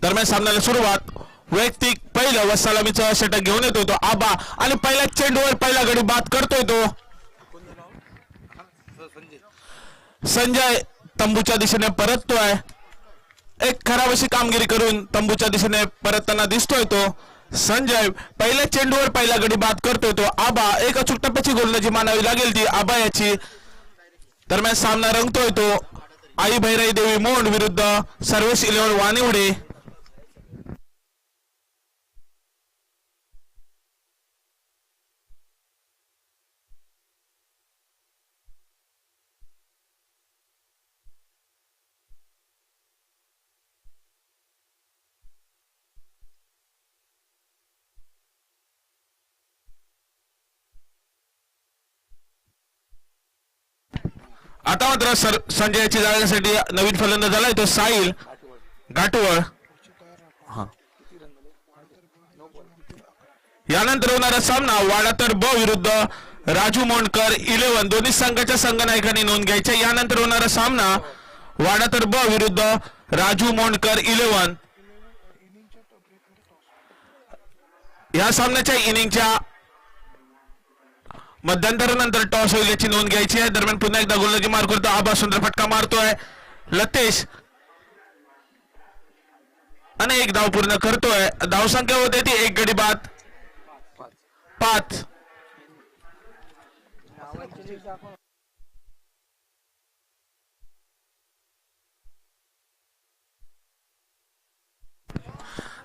दरम्यान सामन्याला सुरुवात. वैयक्तिक पहिलं व सलामीचं षटक घेऊन येतोय तो आबा आणि पहिल्या चेंडूवर पहिला गडी बाद करतोय तो संजय. तंबूच्या दिशेने परततोय. एक खराब अशी कामगिरी करून तंबूच्या दिशेने परतताना दिसतोय तो संजय. पहिल्या चेंडूवर पहिला गडी बाद करतोय तो आबा. एक अचूक टप्प्याची गोलंदाजी मानावी लागेल ती आबा याची. दरम्यान सामना रंगतोय तो आई भैराई देवी मोंड विरुद्ध सर्वेश 11 वानिवडे. आता मात्र संजयची जाण्यासाठी नवीन फलंदाज झालाय तो साहिल घाटवळ. यानंतर होणारा सामना वाडातर ब विरुद्ध राजू मोंडकर 11. दोन्ही संघाच्या संघनायकांनी नोंद घ्यायच्या. यानंतर होणारा सामना वाडातर ब विरुद्ध राजू मोंडकर 11. या सामन्याच्या इनिंगच्या मध्यंतरानंतर टॉस होईल याची नोंद घ्यायची आहे. दरम्यान पुन्हा एकदा गोलंदाजी मार करतो आबा. सुंदर फटका मारतोय लतेश आणि एक धाव पूर्ण करतोय. धावसंख्या होते ती एक गडी बाद 5.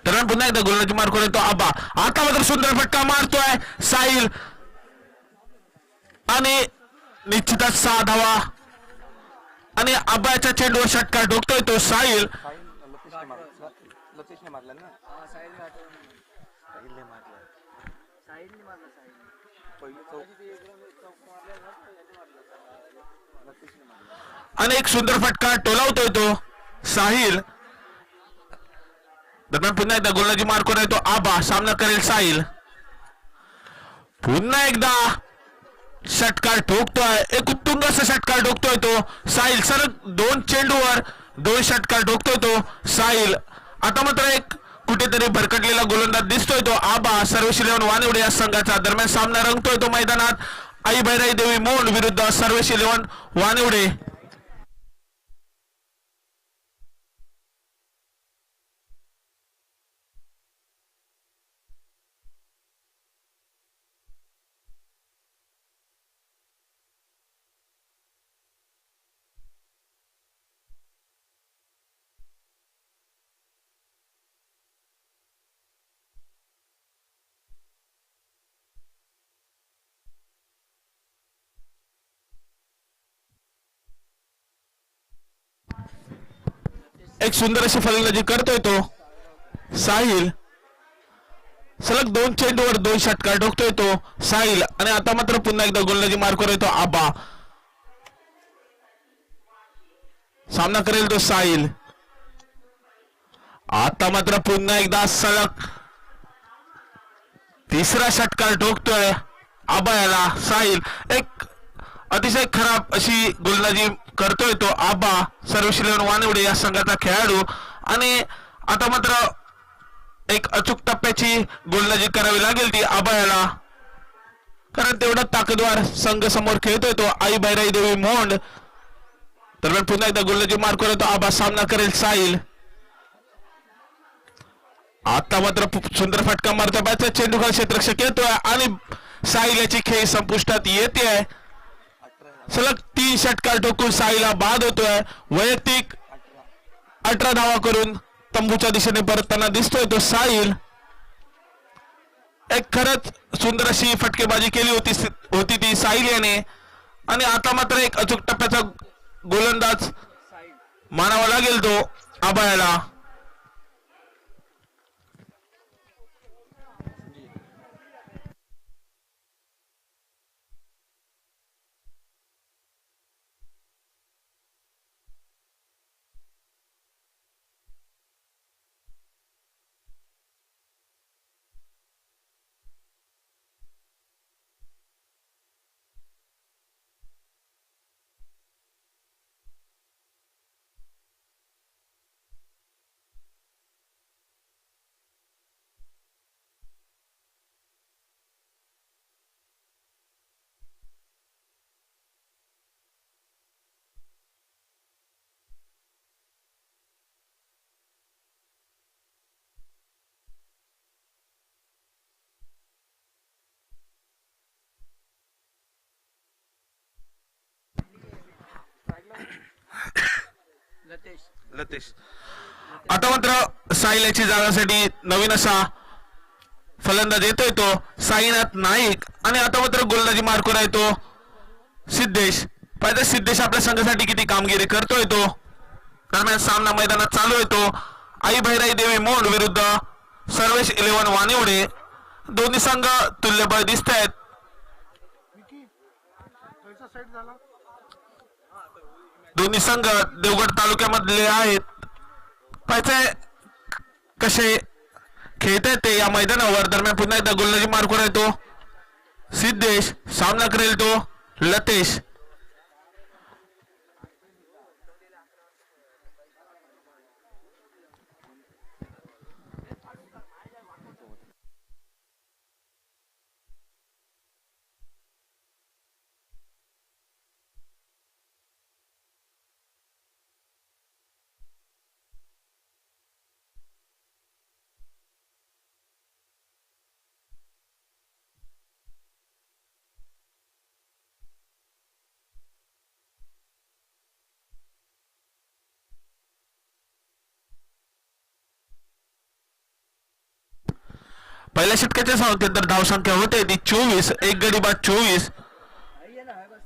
दरम्यान पुन्हा एकदा गोलंदाजी मार करतो आबा. आता मात्र सुंदर फटका मारतोय साहिल आणि निश्चितच 6 धावा आणि आबाच्या चेंडूवर षटकार ठोकतोय तो साहिल. आणि एक सुंदर फटका टोलावतोय तो साहिल. दरम्यान पुन्हा एकदा गोलंदाजी मार करतोय तो आबा. सामना करेल साहिल. पुन्हा एकदा षटकार ठोकतोय. एक उत्तुंग असा षटकार ठोकतोय तो साहिल. सलग 2 चेंडूवर 2 षटकार ठोकतोय तो साहिल. आता मात्र एक कुठेतरी भरकटलेला गोलंदाज दिसतोय तो आबा सर्वेश 11 वानिवडे या संघाचा. दरम्यान सामना रंगतोय तो मैदानात आई भैराई देवी मोंड विरुद्ध सर्वेश 11 वानिवडे. एक सुंदर अशी फलंदाजी करतोय तो साहिल. सलग 2 चेंडूवर 2 षटकार ठोकतोय तो साहिल आणि आता मात्र पुन्हा एकदा गोलंदाजी मार करतोय तो आबा. सामना करेल तो साहिल. आता मात्र पुन्हा एकदा सलग 3रा षटकार ठोकतोय आबा याला साहिल. एक अतिशय खराब अशी गोलंदाजी करतोय तो आबा सर्वेश 11 वानिवडे या संघाचा खेळाडू. आणि आता मात्र एक अचूक टप्प्याची गोलंदाजी करावी लागेल ती आबा याला, कारण तेवढा ताकदवार संघ समोर खेळतोय तो आई भैराई देवी मोंड. दरम्यान पुन्हा एकदा गोलंदाजी मार करतो आबा. सामना करेल साहिल. आता मात्र सुंदर फटका मारतो बॅटचा चेंडू खाली क्षेत्ररक्षक येतोय आणि साहिल याची खेळ संपुष्टात येते. सलग 3 षटकार ठोकून साहिलला बाद होतोय. वैयक्तिक 18 धावा करून तंबूच्या दिशेने परतताना दिसतोय तो साहिल. एक खरंच सुंदर अशी फटकेबाजी केली होती ती साहिल याने. आणि आता मात्र एक अचूक टप्प्याचा गोलंदाज मानावा लागेल तो आबायाला. लतेश. आता मात्र साहिल याची जाण्यासाठी नवीन असा फलंदाज येतोय तो साईनाथ नाईक. आणि आता मात्र गोलंदाजी मार्कवर आहे तो सिद्धेश. पाहिजे सिद्धेश आपल्या संघासाठी किती कामगिरी करतोय तो. दरम्यान सामना मैदानात चालू आहे तो आई भैराई देवी मोड विरुद्ध सर्वेश 11 वानिवडे. दोन्ही संघ तुल्यबळ दिसत आहेत. दोन्ही संघ देवगड तालुक्यामधले आहेत. पाहिजे कसे खेळतायत ते या मैदानावर. दरम्यान पुन्हा एकदा गोलंदाजी मार्कवर आहे तो सिद्धेश. सामना करेल तो लतेश. पहिल्या षटकाच्या सांगतेनंतर धावसंख्या होते ती 24. एक गडी बाद 24,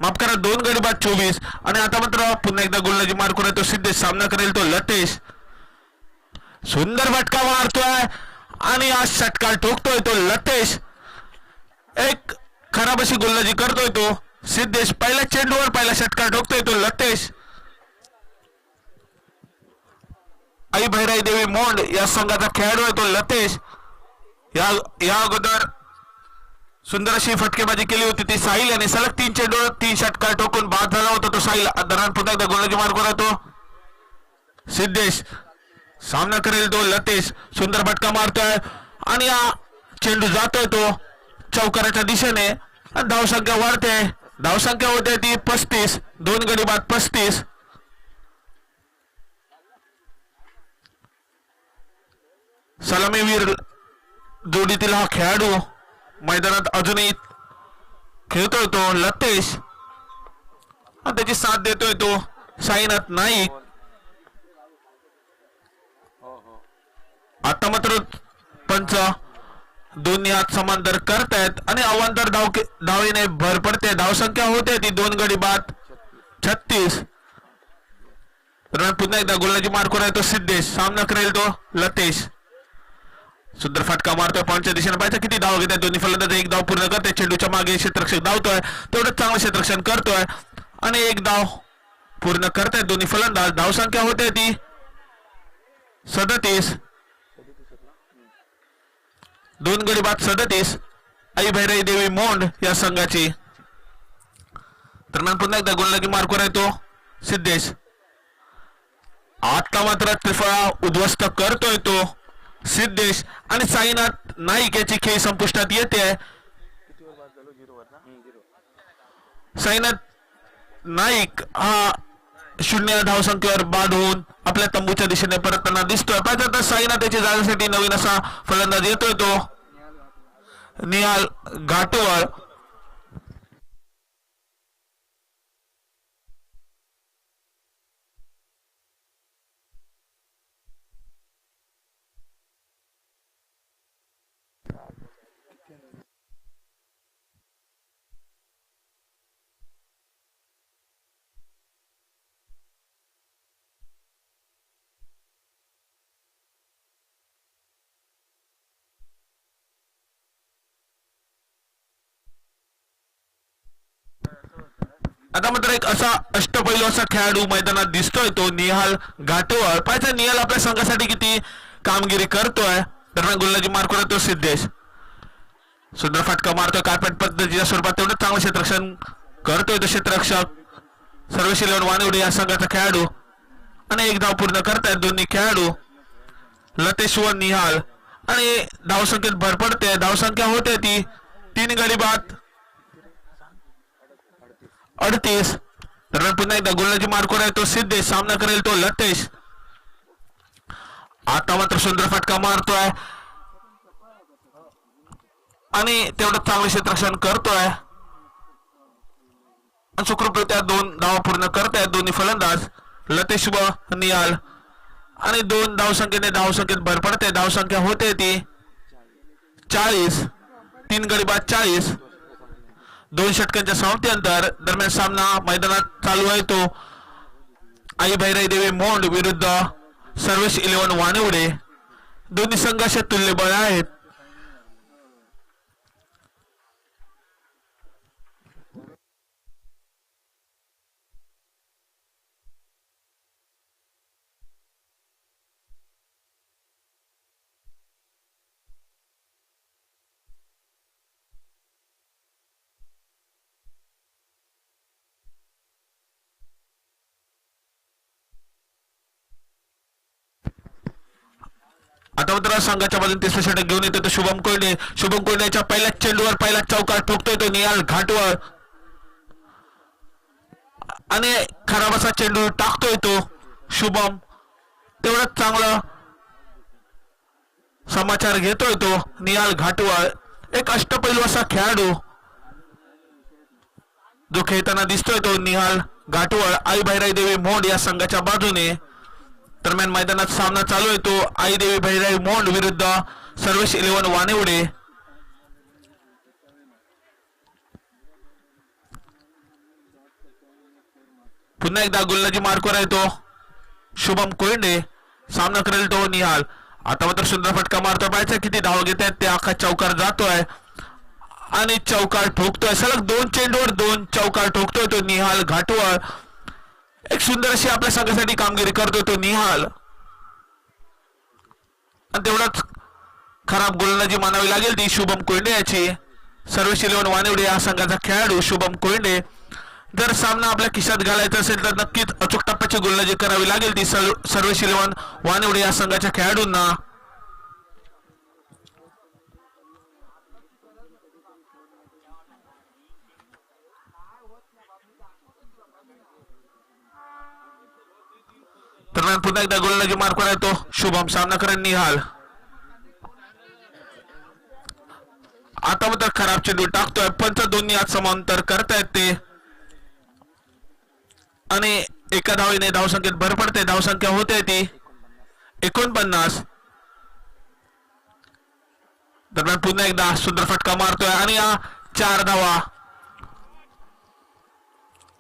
माफ करा 2 गडी बाद 24. आणि आता मात्र पुन्हा एकदा गोलंदाजी मार्कवर येतो सिद्धेश. सामना करेल तो लतेश. सुंदर फटका मारतोय आणि आज षटकार ठोकतोय तो लतेश. एक खराब अशी गोलंदाजी करतोय तो सिद्धेश. पहिल्या चेंडूवर पहिला षटकार ठोकतोय तो लतेश. आई भैराई देवी मोंड या संघाचा खेळाडू आहे तो लतेश. या अगोदर सुंदर अशी फटकेबाजी केली होती ती साहिल याने. सलग 3 चेंडूवर 3 षटकार ठोकून बाद झाला होता तो साहिल. दरम्यान पुन्हा एकदा गोलंदाजी मार्कवर येतो सिद्धेश. सामना करेल तो लतेश. सुंदर फटका मारतोय आणि हा चेंडू जातोय तो चौकाराच्या दिशेने. धावसंख्या वाढते. धावसंख्या होते ती 35. 2 गडी बाद 35. सलामीवीर जोडीतील हा खेळाडू मैदानात अजूनही खेळतोय तो लतेश. आणि त्याची साथ देतोय तो साईनाथ नाईक. आता मात्र पंच दोन्ही हात समांतर करतायत आणि अवांतर धावेने भर पडते. धावसंख्या होते ती 2 गडी बाद 36. पुन्हा एकदा गोलंदाजी मार्कवर आहे तो सिद्धेश. सामना करेल तो लतेश. सुंदर फटका मारतोय पॉईंटच्या दिशेने. पाहिजे किती धाव घेत आहेत दोन्ही फलंदाज. एक धाव पूर्ण करते. चेंडूच्या मागे क्षेत्ररक्षक धावतोय तेवढंच चांगलं क्षेत्ररक्षण करतोय आणि एक धाव पूर्ण करतायत दोन्ही फलंदाज. धावसंख्या होते ती 37. 2 गडी बाद 37 आई भैराई देवी मोंड या संघाची. दरम्यान पुन्हा एकदा गोलंदाजी मार्कवर आहे तो सिद्धेश. आता मात्र त्रिफळा उद्ध्वस्त करतोय तो सिद्धेश आणि साईनाथ नाईक याची खेळ संपुष्टात येते. साईनाथ नाईक हा 0 धावसंख्येवर बाद होऊन आपल्या तंबूच्या दिशेने परतताना दिसतोय. पाहिजे तर साईनाथ याची जाण्यासाठी नवीन असा फलंदाज येतोय तो निहाल घाटवळ. आता मात्र एक असा अष्टपैलू असा खेळाडू मैदानात दिसतोय तो निहाल घाटवळ. पाहिजे निहाल आपल्या संघासाठी किती कामगिरी करतोय. दरम्यान गोलंदाजी मार्कवर येतो सिद्धेश. सुंदर फटका मारतोय कार्पेट पद्धतीच्या स्वरूपात. तेवढं चांगलं क्षेत्ररक्षण करतोय तो क्षेत्ररक्षक सर्वेश 11 वानिवडे या संघाचा खेळाडू. आणि एक धाव पूर्ण करतायत दोन्ही खेळाडू लतेश व निहाल. आणि धावसंख्येत भर पडते. धावसंख्या होते ती 3 गडी बाद 38. दरम्यान पुन्हा एकदा गोलंदाजी मार्कवर आहे तो सिद्धेश. सामना करेल तो लतेश. आता मात्र सुंदर फटका मारतोय आणि तेवढं चांगलं क्षेत्ररक्षण करतोय. सुखरूपरित्या 2 धावा पूर्ण करतायत दोन्ही फलंदाज लतेश व निहाल. आणि 2 धावसंख्येने धावसंख्येत भर पडते. धावसंख्या होते ती 40. 3 गडी बाद 40. 2 षटकांच्या समाप्तीनंतर दरम्यान सामना मैदानात चालू आहे तो आई भैराई देवी मोंड विरुद्ध सर्व्हिस 11 वानिवडे. दोन्ही संघ असे तुल्यबळ आहेत. आता मात्र संघाच्या बाजूने तिसरा षटक घेऊन येतो तो शुभम कोयडे. शुभम कोयडेच्या पहिल्या चेंडूवर पहिला चौकार ठोकतोय तो निहाल घाटवर आणि खराब असा चेंडू टाकतोय तो शुभम. तेवढंच चांगला समाचार घेतोय तो निहाल घाटवर. एक अष्टपैलू असा खेळाडू जो खेळताना दिसतोय तो निहाल घाटवळ आई भैराई देवी मोंड या संघाच्या बाजूने. दरम्यान मैदानात सामना चालू आहे तो आई देवी भैराई मोंड विरुद्ध सर्व्हिस 11 वानिवडे. पुन्हा एकदा गोलंदाजी मार्कवर आहे तो शुभम कोयंडे. सामना करेल तो निहाल. आता मात्र सुंदर फटका मारतो. पाहायचा किती धाव घेत आहेत ते. अख्खा चौकार जातोय आणि चौकार ठोकतोय. सलग 2 चेंडूवर 2 चौकार ठोकतोय तो निहाल घाटवळ. एक सुंदर अशी आपल्या संघासाठी कामगिरी करतोय तो निहाल. आणि तेवढाच खराब गोलंदाजी मानावी लागेल ती शुभम कोयंडे याची. सर्व्हिस 11 वानिवडे या संघाचा खेळाडू शुभम कोयंडे. जर सामना आपल्या खिशात घालायचा असेल तर नक्कीच अचूक टप्प्याची गोलंदाजी करावी लागेल ती सर्व्हिस 11 वानिवडे या संघाच्या खेळाडूंना. दरम्यान पुन्हा एकदा गोलंदाजी मार्कवर आहे तो शुभम. सामना करेल निहाल. आता मात्र खराब चेंडू टाकतोय. पंच दोन्ही आज समांतर करतायत ते आणि एका धावेने धावसंख्येत भर पडते. धावसंख्या होते ती 49. दरम्यान पुन्हा एकदा सुंदर फटका मारतोय आणि 4 धावा.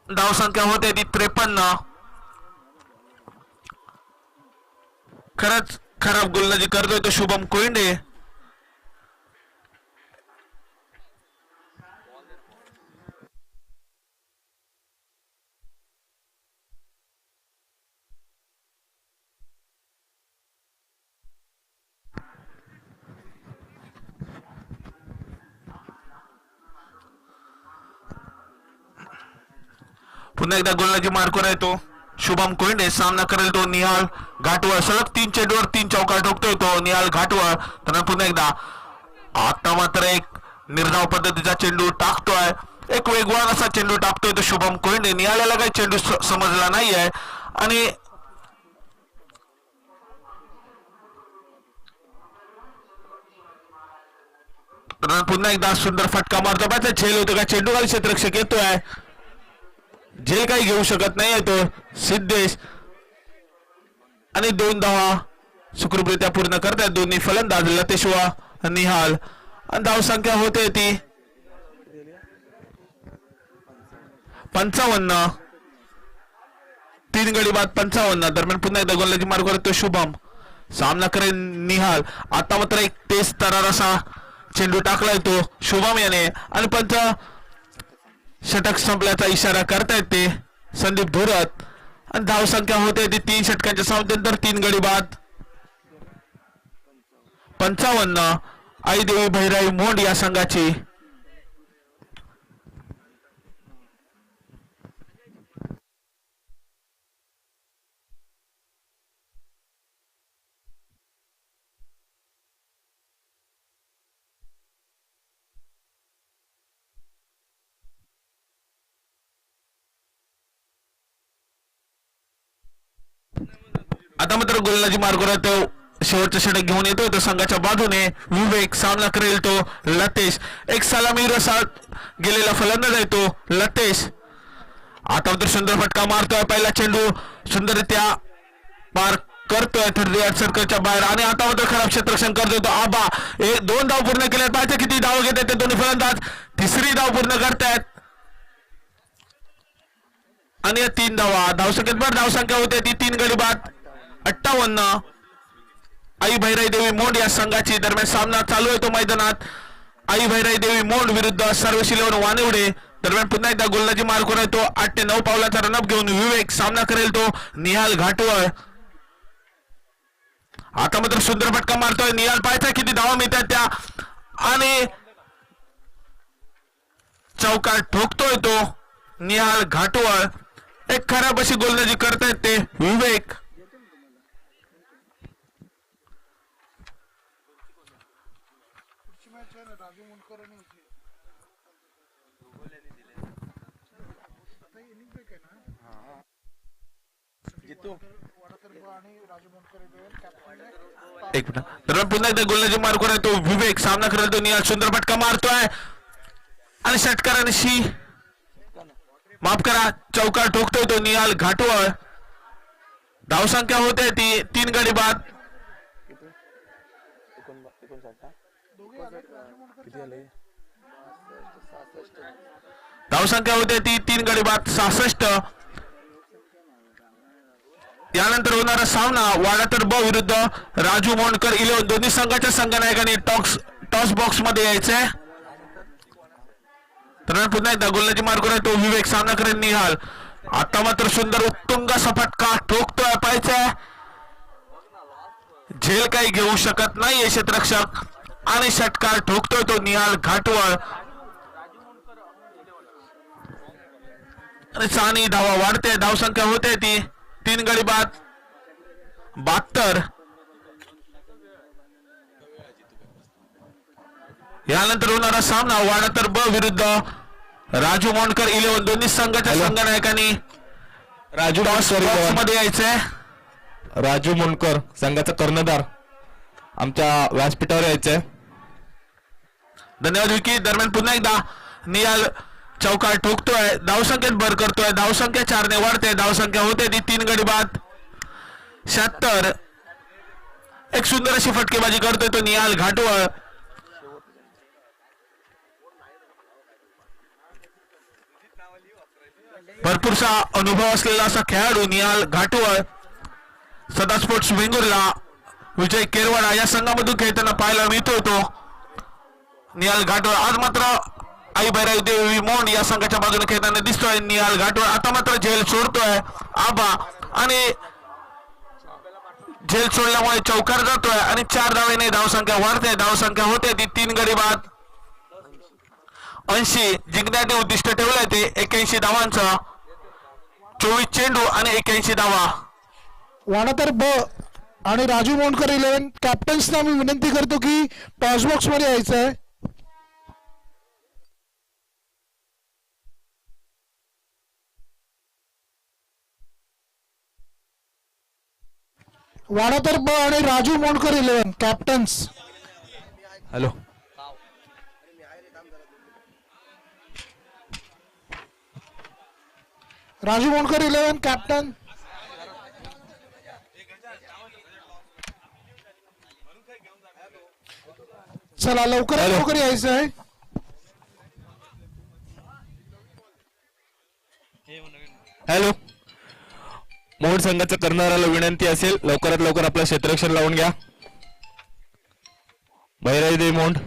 धावसंख्या होते ती 53. खरंच खराब गोलंदाजी करतोय तो शुभम कोयंडे. पुन्हा एकदा गोलंदाजी मार्कवर आहे तो शुभम कोयंडे. सामना करेल तो निहाल घाटवळ. सलग 3 चेंडूवर 3 चौकार ठोकतोय तो निहाल घाटवळ. तर पुन्हा एकदा आता मात्र एक निर्धाव पद्धतीचा चेंडू टाकतोय. एक वेगवान असा चेंडू टाकतोय तो शुभम कोयंडे. निहाल्याला काही चेंडू समजला नाहीये आणि पुन्हा एकदा सुंदर फटका मारतो. पाहिजे झेल होतो का चेंडू खाली क्षेत्ररक्षक येतोय. झेल काही घेऊ शकत नाही तो सिद्धेश आणि 2 धावा सुखरूपरित्या पूर्ण करतायत दोन्ही फलंदाज लतेश व निहाल. आणि धावसंख्या होते ती 55. 3 गडी बाद 55. दरम्यान पुन्हा एकदा गोलंदाजी मार्गावर तो शुभम. सामना करेल निहाल. आता मात्र एक तेज तरार असा चेंडू टाकलाय तो शुभम याने आणि पंच षटक संपल्याचा इशारा करतायत ते संदीप धोरत. आणि धावसंख्या होते ती 3 षटकांच्या समाप्तीनंतर 3 गडी बाद 55. आई देवी भैराई मोंड या संघाची. आता मात्र गोलंदाजी मार्गावर तो शेवटचा षटक घेऊन येतोय तो संघाच्या बाजूने विवेक. सामना करेल तो लतेश. एक सलामी रसा गेलेला फलंदाज आहे तो लतेश. आता मात्र सुंदर फटका मारतोय. पहिला चेंडू सुंदररित्या पार करतोय 38 सर्कलच्या बाहेर आणि आता मात्र खराब क्षेत्ररक्षण करतोय तो आबा. 2 धाव पूर्ण केले पाहिजे. किती धाव घेतात ते दोन्ही फलंदाज. तिसरी धाव पूर्ण करतायत आणि या 3 धावा. धावसंख्येत धावसंख्या होते ती 3 गडी बाद 58. आई भैराई देवी मोंड या संघाची दरम्यान सामना चालू आहे तो मैदानात. आई भैराई देवी मोंड विरुद्ध सर्वेश 11 वानिवडे दरम्यान पुन्हा एकदा गोलंदाजी मार करून तो 8 ते 9 पावलाचा रनअप घेऊन विवेक सामना करेल तो निहाल घाटवळ. आता मात्र सुंदर फटका मारतोय निहाल. पाहायचा किती धावा मिळतात त्या आणि चौकार ठोकतोय तो निहाल घाटवळ. एक खराब अशी गोलंदाजी करतायत ते विवेक. एक मिनिट तर पुन्हा एकदा गोलंदाजी मार करून तो विवेक सामना करेल तो निहाल. सुंदर फटका मारतोय आणि षटकारांशी माफ करा चौकार ठोकतोय तो निहाल घाटवळ. धावसंख्या होते ती 3 गडी बाद. धावसंख्या होते ती 3 गडी बाद 66. यानंतर होणारा सामना वाडातर ब विरुद्ध राजू मोंडकर 11 दोन्ही संघाच्या संघनायकांनी टॉस बॉक्स मध्ये यायचंय. तर पुन्हा एकदा गोलंदाजी मार करून तो विवेक सामना करेल निहाल. आता मात्र सुंदर उत्तुंग फटका ठोकतोय पाहायचा. झेल काही घेऊ शकत नाहीये क्षेत्ररक्षक आणि षटकार ठोकतोय तो निहाल घाटवळ. आणि 6 धावा वाढते. धावसंख्या होते ती 3 गडी बाद 72. यानंतर होणारा सामना वाडातर ब विरुद्ध राजू मोंडकर 11 दोन्ही संघाच्या संघनायकांनी राजू मध्ये यायचंय. राजू मोंडकर संघाचा कर्णधार आमच्या व्यासपीठावर यायचंय. धन्यवाद विकी. दरम्यान पुन्हा एकदा निहाल चौकार ठोकतोय. धावसंख्येत भर करतोय. धावसंख्या 4 ने वाढते. धावसंख्या होते ती 3 गडी बाद 76. एक सुंदर अशी फटकेबाजी करतोय तो निहाल घाटवळ. भरपूरसा अनुभव असलेला असा खेळाडू निहाल घाटवळ. सदा स्पोर्ट्स वेंगुर्ला विजय केरवाडा या संघामधून खेळताना पाहायला मिळतोय तो निहाल घाटवळ. आज मात्र आई भैराई देवी मोंड या संघाच्या बाजूने खेळताना दिसतोय निहाल घाटवळ. आता मात्र झेल सोडतोय आबा आणि झेल सोडल्यामुळे चौकार जातोय आणि 4 धावेने धावसंख्या वाढते. धावसंख्या होते ती 3 गडी बाद 80. जिंकण्याचे उद्दिष्ट ठेवलंय ते 81 धावांचं. 24 चेंडू आणि 81 धावा. वाडातर ब आणि राजू मोंडकर 11 कॅप्टन्सना मी विनंती करतो की टॉस बॉक्स मध्ये यायचं आहे. वाडातर ब आणि Raju Mondkar 11 captains. Hello Raju Mondkar 11 captain. चला लवकरात लवकर यायचं आहे. हॅलो मोड संघाच्या कर्णधाराला विनंती असेल लवकरात लवकर आपलं क्षेत्ररक्षण लावून घ्या. भैराई देवी मोंड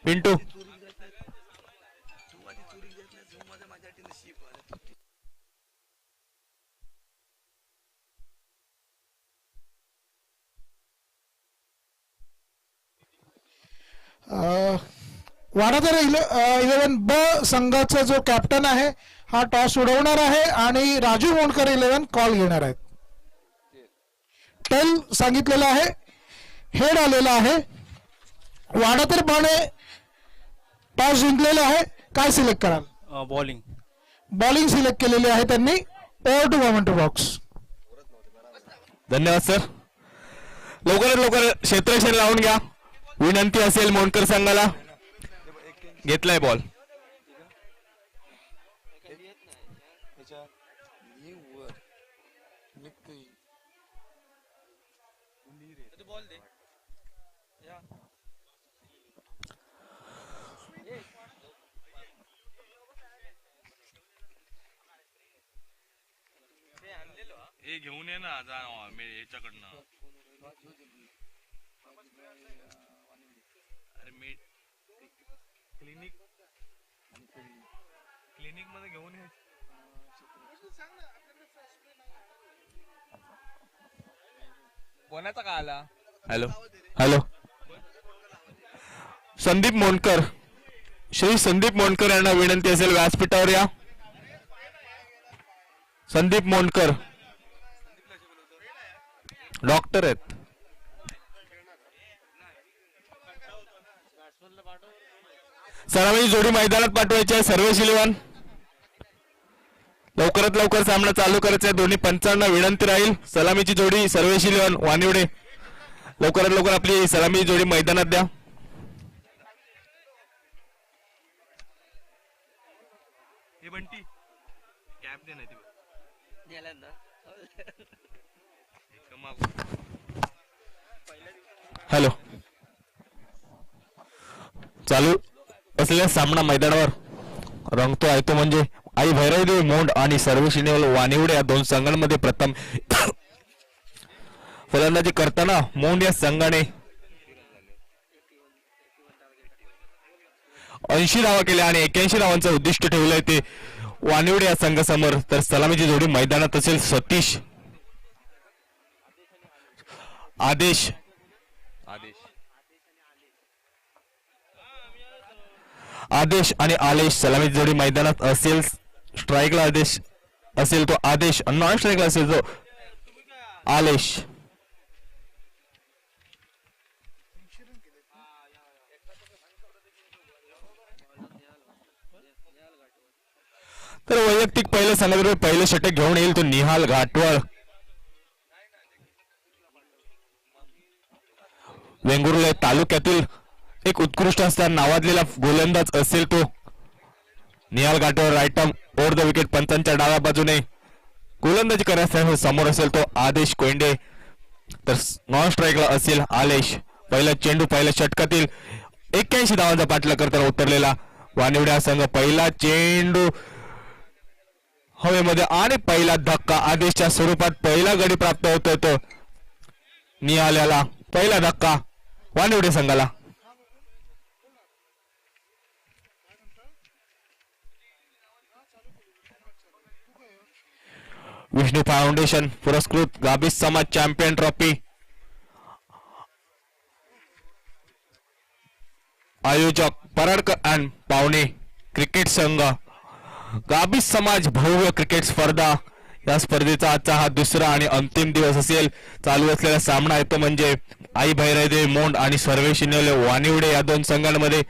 पिंटू वाडातर 11 ब संघाचा जो कॅप्टन आहे हा टॉस उडवणार आहे आणि राजू मोंडकर 11 कॉल घेणार आहेत. टेल सांगितलेलं आहे. हेड आलेला आहे. वाडातर बाने टॉस जिंकलेला आहे. काय सिलेक्ट कराल? बॉलिंग सिलेक्ट केलेली आहे त्यांनी. Over to memento box. धन्यवाद सर. लवकरात लवकर क्षेत्ररक्षण लावून घ्या. विनंती असेल मोंडकर संघाला. घेतलाय बॉल. हे घेऊन ये ना जा मी याच्याकडनं अरे मी क्लिनिक मध्ये घेऊन ये कोणाचा का आला हॅलो हॅलो. संदीप मोंडकर, श्री संदीप मोंडकर यांना विनंती असेल व्यासपीठावर या. संदीप मोंडकर डॉक्टर आहेत. सलामीची जोडी मैदानात पाठवायची आहे. सर्वेश इलेव्हन लवकरात लवकर सामना चालू करायचा आहे. दोन्ही पंचांना विनंती राहील. सलामीची जोडी सर्वेश इलेव्हन वानिवडे लवकरात लवकर आपली सलामीची जोडी मैदानात द्या. हे बंटी कॅप दे नाही हॅलो. चालू असलेला सामना मैदानावर रंगतो आहे तो म्हणजे आई भैरवदेवी मोंड आणि सर्वेश इलेव्हन वानिवडे या दोन संघांमध्ये प्रथम फलंदाजी करताना मोंड या संघाने 80 धावा केल्या आणि 81 धावांचं उद्दिष्ट ठेवलंय ते वानिवडे या संघासमोर. तर सलामीची जोडी मैदानात असेल सतीश आदेश आदेश आणि आलेश. सलामीची जोडी मैदानात असेल. स्ट्राईकला आदेश असेल तो आदेश, नॉन स्ट्राईकला असेल तो आलेश. तर वैयक्तिक पहिल्या संघाबरोबर पहिले षटक घेऊन येईल तो निहाल घाटवळ. वेंगुर्ले तालुक्यातील एक उत्कृष्ट असता नावाजलेला गोलंदाज असेल तो Nihal Ghatwal. Right arm over the wicket पंचांच्या डाव्या बाजूने गोलंदाजी करण्यासाठी समोर असेल तो आदेश कोंडे. तर नॉन स्ट्राईकला असेल आलेश. पहिला चेंडू पहिल्या षटकातील 81 धावांचा पाठलाग करताना उतरलेला वानिवडे हा संघ. पहिला चेंडू हवेमध्ये आणि पहिला धक्का आदेशच्या स्वरूपात पहिला गडी प्राप्त होतोय तो निहाल्याला. पहिला धक्का वानिवडे संघाला. विष्णू फाउंडेशन पुरस्कृत गाभिस समाज चॅम्पियन ट्रॉफी आयोजक पराडकर अँड पावणे क्रिकेट संघ. गाभिस समाज भव्य क्रिकेट स्पर्धा. या स्पर्धेचा आजचा हा दुसरा आणि अंतिम दिवस असेल. चालू असलेला सामना येतो म्हणजे आई भैरवदेवी मोंड आणि सर्वेश इलेव्हन वानिवडे या दोन संघांमध्ये.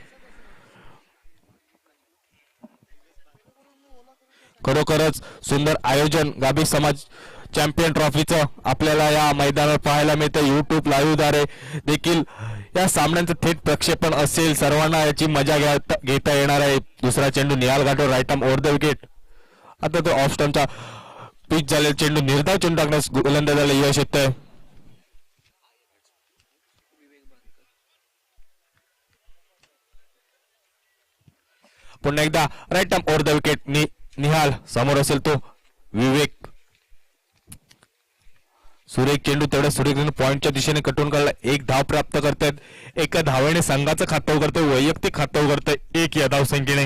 खरोखरच सुंदर आयोजन गाभिस समाज चॅम्पियन ट्रॉफीचं आपल्याला या मैदानावर पाहायला मिळतं. युट्यूब लाईव्ह द्वारे देखील या सामन्यांचं थेट प्रक्षेपण असेल. सर्वांना याची मजा घेता येणार आहे. दुसरा चेंडू Nihal Ghatwal right arm over the wicket. आता तो ऑफ स्टंपचा पिच झालेला चेंडू निर्धाव चेंडू टाकण्यास गोलंदाजाला यश येतंय. पुन्हा एकदा right arm over the wicket. Nihal समोर असेल तो विवेक. सुरेख चेंडू तेवढ्या सुरेख पॉइंटच्या दिशेने कटून काढला. एक धाव प्राप्त करतायत. एका धावेने संघाचं खातं उघडतंय. वैयक्तिक खातं उघडतंय 1 या धावसंख्येने.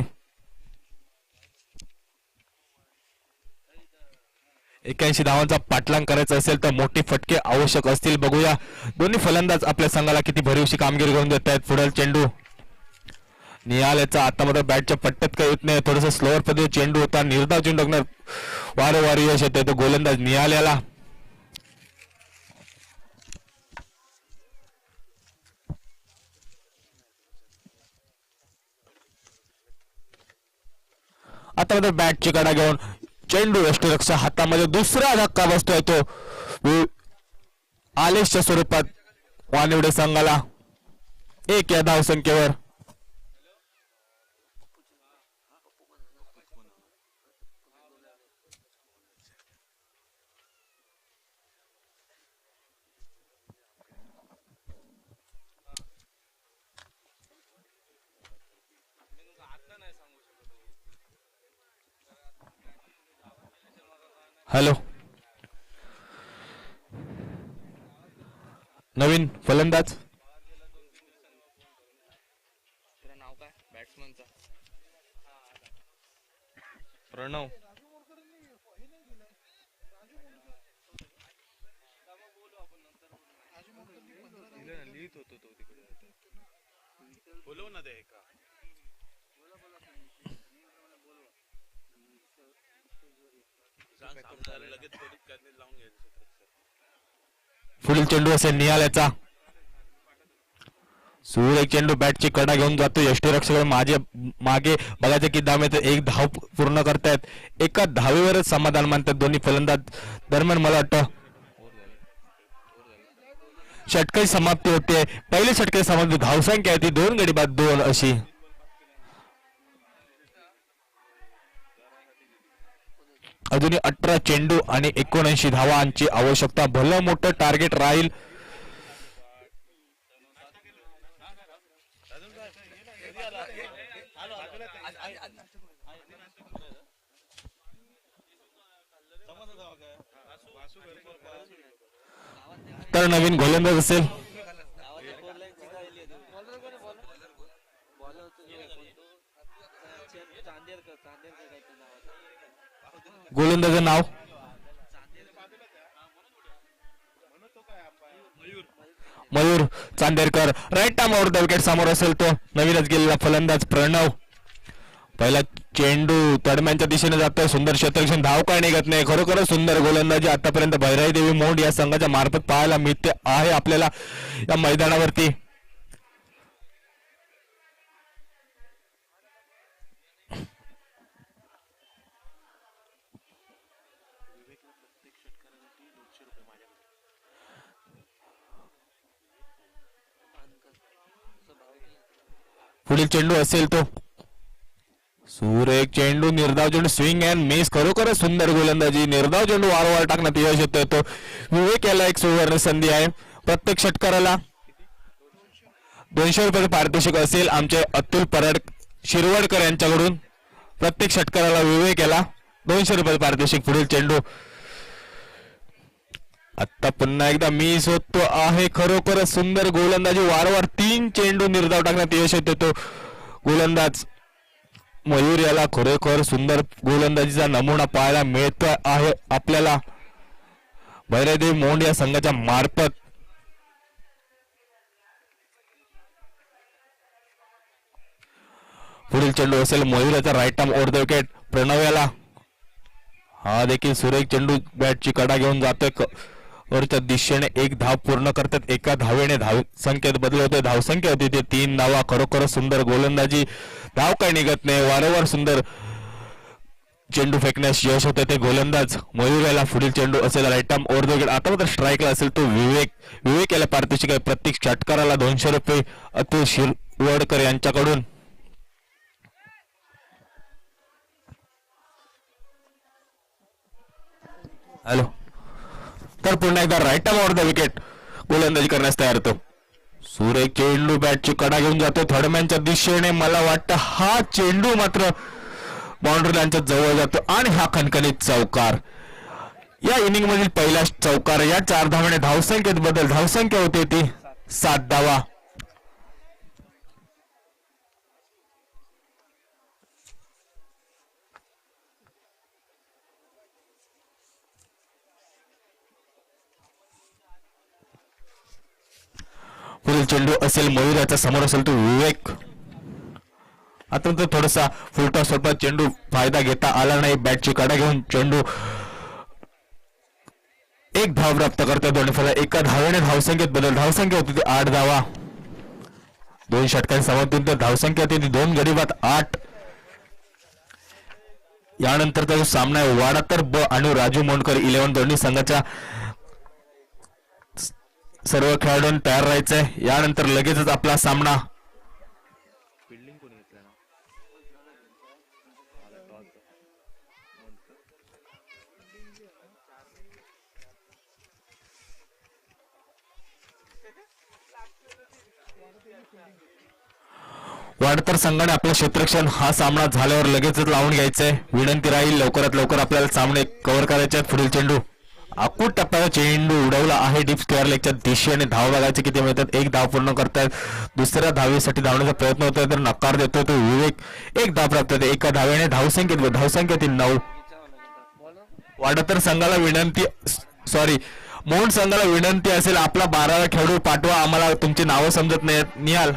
81 धावांचा पाठलाग करायचा असेल तर मोठे फटके आवश्यक असतील. बघूया दोन्ही फलंदाज आपल्या संघाला किती भरीवशी कामगिरी करून देत आहेत. पुढील चेंडू निहाल याचा आता मात्र बॅटच्या पट्ट्यात काही येत नाही. थोडस स्लोअर पद्धतीने चेंडू होता. निर्धाव चेंडू टाकणार वारंवार यश येते तो गोलंदाज निहाल याला. आता मात्र बॅटची कडा घेऊन चेंडू यष्टीरक्षा हातामध्ये. दुसरा धक्का बसतोय तो आलेशच्या स्वरूपात वानिवडे संघाला 1 या धावसंख्येवर. हॅलो, नवीन फलंदाज नाव काय बॅट्समनचा? प्रणव. लिहित होतो तो तिकडे. बोलव ना ते एका. लगेच लावून घ्यायचं. पुढील चेंडू असेल निहाल्याचा. सूर एक चेंडू बॅटची कडा घेऊन जातो. यष्टीरक्षक मागे बघायचं की धाव एक धाव पूर्ण करतायत. एका धावेवरच समाधान मानतात दोन्ही फलंदाज. दरम्यान मला वाटतं षटकाची समाप्ती होते. पहिली षटकाची समाप्ती धावसंख्या आहे ती 2 गडी बाद 2 अशी. अजूनही 18 चेंडू आणि 79 धावांची आवश्यकता. भलं मोठं टार्गेट राहील. तर नवीन गोलंदाज असेल गोलंदाजचं नाव Mayur Chanderkar. Right time over the wicket समोर असेल तो नवीनच गेलेला फलंदाज प्रणव. पहिला चेंडू तडम्यांच्या दिशेने जातोय. सुंदर क्षेत्ररक्षण, धाव काय निघत नाही. खरोखरच सुंदर गोलंदाजी आतापर्यंत भैराई देवी मोंड या संघाच्या मार्फत पाहायला मिळते आहे आपल्याला या मैदानावरती. पुढील चेंडू असेल तो सूर एक चेंडू निर्धाव चेंडू स्विंग अँड मिस. खरोखरच सुंदर गोलंदाजी. निर्धाव चेंडू वारंवार टाकण्यात यश येतोय तो. विवेक याला एक सुवर्ण संधी आहे. प्रत्येक षटकाराला 200 रुपये पारितोषिक असेल आमचे अतुल परड शिरवडकर यांच्याकडून. प्रत्येक षटकाराला विवेक याला 200 रुपये पारितोषिक. पुढील चेंडू आता पुन्हा एकदा मिस होतो आहे. खरोखरच सुंदर गोलंदाजी. वारंवार 3 चेंडू निर्धाव टाकण्यात यश येतो तो गोलंदाज मयूर याला. खरोखर सुंदर गोलंदाजीचा नमुना पाहायला मिळतो आहे आपल्याला भैरादेवी मोंड या संघाच्या मार्फत. पुढील चेंडू असेल मयूर याचा right arm over the wicket Pranav याला. हा देखील सुरेख चेंडू बॅटची कडा घेऊन जातोय वरच्या दिशेने. 1 धाव पूर्ण करतात. एका धावेने धाव संख्येत बदल होते. धावसंख्या होती ते 3 धावा. खरोखरच सुंदर गोलंदाजी. धाव काय निघत नाही. वारंवार सुंदर चेंडू फेकण्यास यश होते ते गोलंदाज मयूर याला. पुढील चेंडू असेल right arm over the wicket. आता मात्र स्ट्राईकला असेल तो विवेक याला पारितोषिक आहे. प्रत्येक षटकाराला 200 रुपये अतुल शिरवडकर यांच्याकडून. हॅलो, तर पुन्हा एकदा right arm over the wicket गोलंदाजी करण्यास तयार होतो. सूर एक चेंडू बॅटची कडा घेऊन जातो थर्डमॅनच्या दिशेने. मला वाटतं हा चेंडू मात्र बाउंड्री लाईनच्या जवळ जातो आणि हा खणखणीत चौकार. या इनिंग मधील पहिला चौकार. या 4 धावाने धावसंख्येत बदल. धावसंख्या होते ती 7 धावा. पुढील चेंडू असेल मयूर याचा. समोर असेल तो विवेक. आता तर थोडासा फुलटा स्वरूपात चेंडू फायदा घेता आला नाही. बॅटची कडा घेऊन चेंडू 1 धाव प्राप्त करतो दोन्ही फला. एका धावेने धावसंख्येत बदल. धावसंख्या होती ती 8 धावा. 2 षटकांची समाप्ती. धावसंख्या होती ती 2 गडी बाद 8. यानंतरचा जो सामना आहे वाडा तर ब आणि राजू मोंडकर 11 दोन्ही संघाच्या सर्व खेळाडूंनी तयार राहायचंय. यानंतर लगेचच आपला सामना. बिल्डिंग कोणी घेतलं ना वाडतर संघाने आपलं क्षेत्ररक्षण हा सामना झाल्यावर लगेचच लावून घ्यायचंय. विनंती राहील लवकरात लवकर आपल्याला सामने कव्हर करायचे आहेत. पुढील चेंडू आकूट टप्प्याचा चेंडू उडवला आहे डीप स्क्वेअर लेगच्या दिशेने. धाव बघायचे किती मिळतात. एक धाव पूर्ण करतायत. दुसऱ्या धावेसाठी धावण्याचा प्रयत्न होतोय तर नकार देतोय तो विवेक. एक धाव प्राप्त होते. एका धावेने धावसंख्येतील 9. वाडतर संघाला विनंती मोहन संघाला विनंती असेल आपला 12वा खेळाडू पाठवा. आम्हाला तुमची नावं समजत नाहीत. निहाल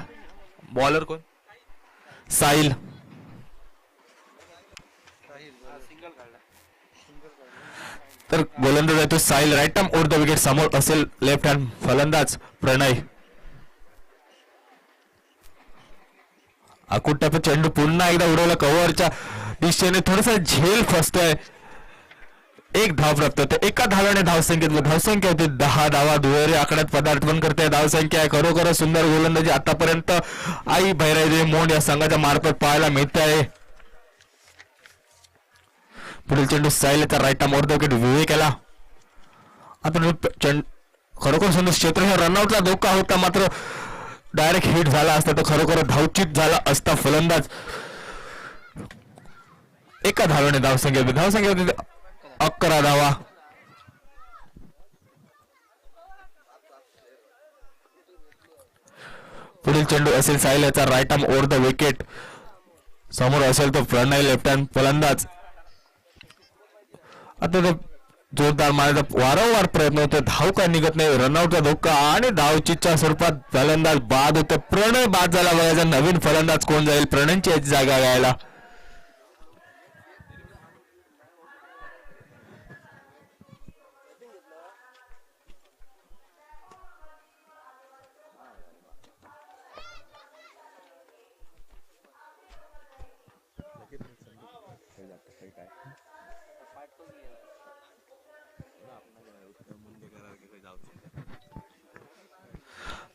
बॉलर कोण? साहिल. तर गोलंदाज आहे तो Sahil. Right arm over the wicket. समोर असेल लेफ्ट हँड फलंदाज प्रणय. अकुट्टाचा चेंडू पुन्हा एकदा उडवला कव्हरच्या दिशेने. थोडासा झेल फसतोय. एक धाव प्राप्त होते. एका धाव्याने धावसंख्या होती 10 धावा. दुहेरी आकड्यात पदार्पण करते. धावसंख्या आहे खरोखर सुंदर गोलंदाजी आतापर्यंत आई भैरादेवी मोंड या संघाच्या मार्फत पाहायला मिळते आहे. पुढील चेंडू साहिलचा right arm over the wicket विवेकला. आता खरोखर सुंदर क्षेत्र हे रनआउटला धोका होता मात्र डायरेक्ट हिट झाला असता तर खरोखर धावचित झाला असता फलंदाज. एका धाव्याने धावसंख्या होती 11 धावा. पुढील चेंडू असेल साहिल याचा right arm over the wicket. समोर असेल तो प्रणय लेफ्ट हँड फलंदाज. आता तो जोरदार मारण्याचा वारंवार प्रयत्न होतो. धाव काय निघत नाही. रनआउटचा धोका आणि धावचीच्या स्वरूपात फलंदाज बाद होतो. प्रणय बाद झाला. बघायचा नवीन फलंदाज कोण जाईल प्रणयची याची जागा घ्यायला.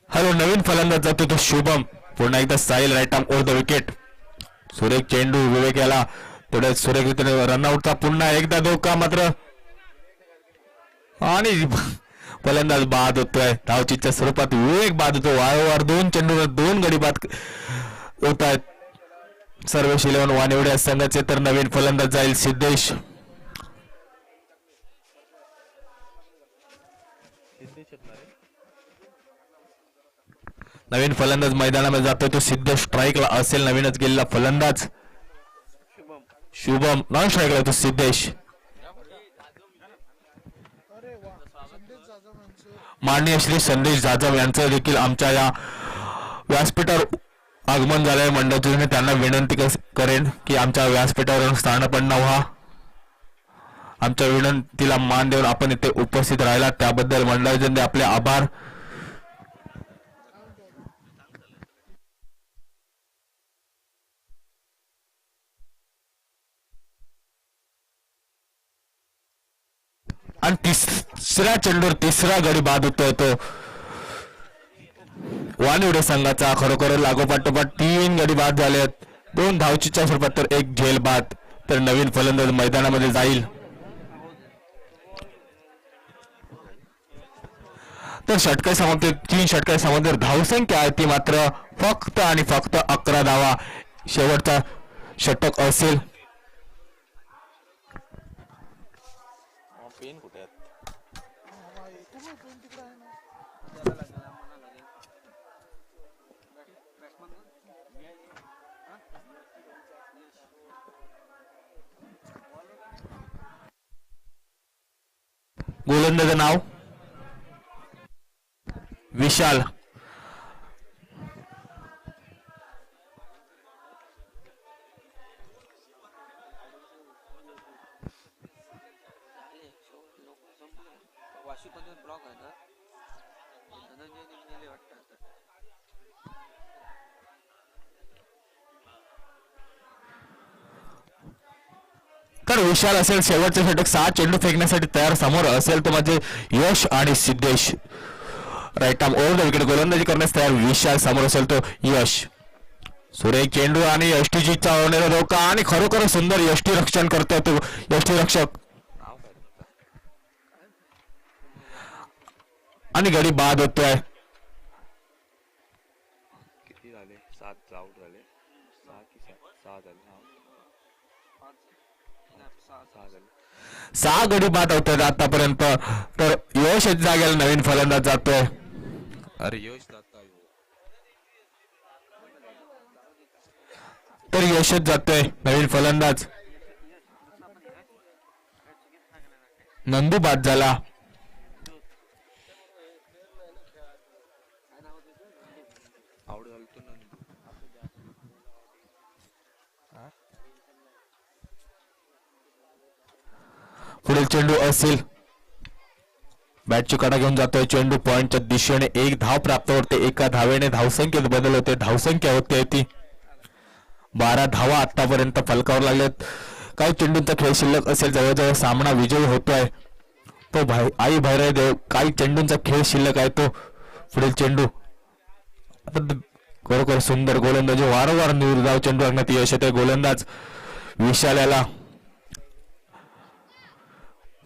हॅलो नवीन फलंदाज जातो तो शुभम. पुन्हा एकदा Sahil right arm over the wicket. सुरेख चेंडू विवेक याला थोड्या सुरेखरीतीने रनआउटचा पुन्हा एकदा धोका मात्र आणि फलंदाज बाद होतोय. धावचीच्या स्वरूपात विवेक बाद होतो. वारंवार 2 चेंडूवर 2 गडी बाद होत आहेत. सर्वेश 11 वानिवडे या संघाचे. तर नवीन फलंदाज जाईल सिद्धेश. नवीन फलंदाज मैदानामध्ये जातोय तो सिद्धेश. स्ट्राईकला असेल नवीनच गेलेला फलंदाज शुभम. नॉन स्ट्राईकला तो सिद्धेश. माननीय श्री संदेश जाधव यांचं देखील आमच्या या व्यासपीठावर आगमन झालंय. मंडळाने त्यांना विनंती करेन की आमच्या व्यासपीठावर स्थानपन्न व्हा. आमच्या विनंतीला मान देऊन आपण इथे उपस्थित राहिला त्याबद्दल मंडळाचे आपले आभार. आणि तिसऱ्या चेंडूवर तिसरा गडी बाद होतोय तो वानिवडे संघाचा. खरोखर लागोपाठोपाठ 3 गडी बाद झाले आहेत. 2 धावचीच्या स्वरूपात तर 1 झेल बाद. तर नवीन फलंदाज मैदानामध्ये जाईल. तर षटकार समाप्त 3 षटकार समाप्त. धावसंख्या आहे ती मात्र फक्त आणि फक्त 11 धावा. शेवटचा षटक असेल. पेन कुठे आहेत गोलंदाजाचं नाव विशाल. वाशीमध्ये ब्लॉक आहे ना धनंजय निघाले वाटतं. तर विशाल असेल शेवटचे षटक. 6 चेंडू फेकण्यासाठी तयार. समोर असेल तो म्हणजे यश आणि Siddhesh. Right arm over the wicket गोलंदाजी करण्यास तयार विशाल समोर असेल तो यश सुरेख चेंडू आणि यष्टीची चावण्याचा धोका आणि खरोखर सुंदर यष्टी रक्षण करतोय तो यष्टी रक्षक आणि गडी बाद होतोय. किती झाले 7 आउट झाले 6 की 6 झाले हा 6 झाले 6 गडी बाद होतात आतापर्यंत. तर यश जागेला नवीन फलंदाज जातोय. अरे यश जाता तर यशच जातोय नवीन फलंदाज. नंदू बाद झाला. आउट झालं तो नंदू पुढील चेंडू असेल बॅटची कडा घेऊन जातोय चेंडू पॉइंटच्या दिशेने. एक धाव प्राप्त होते. एका धावेने धावसंख्येत बदल होते. धावसंख्या होते ती 12 धावा आतापर्यंत फलकावर लागलेत. काही चेंडूंचा खेळ शिल्लक असेल. जवळजवळ सामना विजयी होतोय तो आई भैरव देव. काही चेंडूंचा खेळ शिल्लक आहे तो पुढील चेंडू. खरोखर सुंदर गोलंदाजी वारंवार निर्धाव चेंडू लागण्यात यश येते. गोलंदाज विशाल याला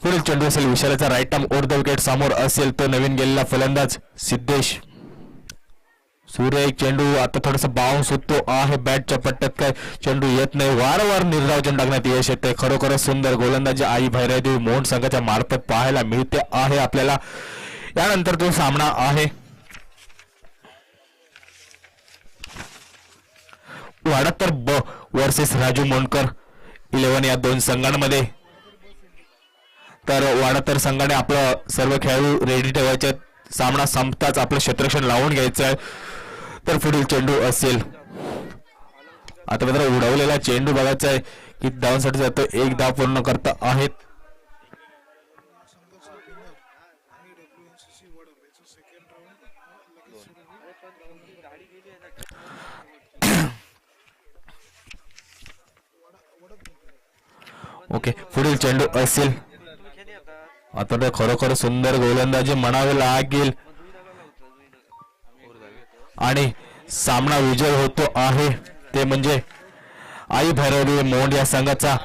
पुढील चेंडू असेल विशालाचा right arm over the wicket. समोर असेल तो नवीन गेलेला फलंदाज सिद्धेश. सूर्य एक चेंडू आता थोडासा बाउन्स होतो आहे बॅटच्या पट्ट्यात. काय चेंडू येत नाही. वारंवार निर्धाव चेंडू टाकण्यात यश येते. खरोखरच सुंदर गोलंदाजी आई भैरवदेवी मोहन संघाच्या मार्फत पाहायला मिळते आहे आपल्याला. यानंतर तो सामना आहे वाडातर ब वर्सेस राजू मोंडकर 11 या दोन संघांमध्ये. तर वाडातर संघाने आपलं सर्व खेळाडू रेडी ठेवायचे. सामना संपताच आपलं क्षेत्ररक्षण लावून घ्यायचं आहे. तर पुढील चेंडू असेल आता मात्र उडवलेला चेंडू बघायचा आहे की धावांसाठी जातो. एक धाव पूर्ण करता आहेत. ओके पुढील चेंडू असेल आता ते खरोखर सुंदर गोलंदाजी म्हणावे लागेल आणि सामना विजय होतो आहे. ते म्हणजे आई भैरवदेवी मोंड या संघाचा.